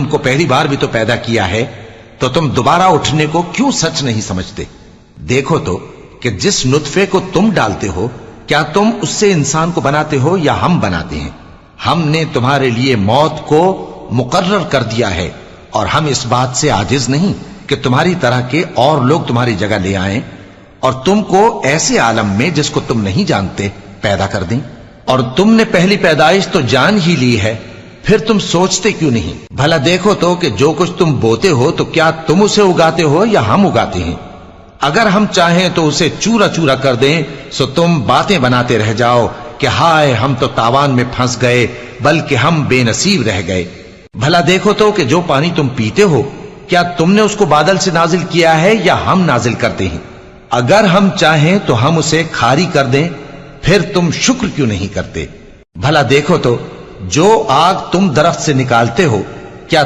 उनको पहली बार भी तो पैदा किया है, तो तुम दोबारा उठने को क्यों सच नहीं समझते? देखो तो कि जिस नुत्फे को तुम डालते हो, क्या तुम उससे इंसान को बनाते हो या हम बनाते हैं? हमने तुम्हारे लिए मौत को मुकर्रर कर दिया है, और हम इस बात से आजिज नहीं कि तुम्हारी तरह के और लोग तुम्हारी जगह ले आएं और तुमको ऐसे आलम में जिसको तुम नहीं जानते पैदा कर दें। और तुमने पहली पैदाइश तो जान ही ली है, फिर तुम सोचते क्यों नहीं? भला देखो तो कि जो कुछ तुम बोते हो तो क्या तुम उसे उगाते हो या हम उगाते हैं? अगर हम चाहें तो उसे चूरा चूरा कर दें, सो तुम बातें बनाते रह जाओ कि हाय हम तो तावान में फंस गए, बल्कि हम बेनसीब रह गए। भला देखो तो कि जो पानी तुम पीते हो, क्या तुमने उसको बादल से नाजिल किया है या हम नाजिल करते हैं? अगर हम चाहें तो हम उसे खारी कर दें, फिर तुम शुक्र क्यों नहीं करते? भला देखो तो जो आग तुम दरख्त से निकालते हो, क्या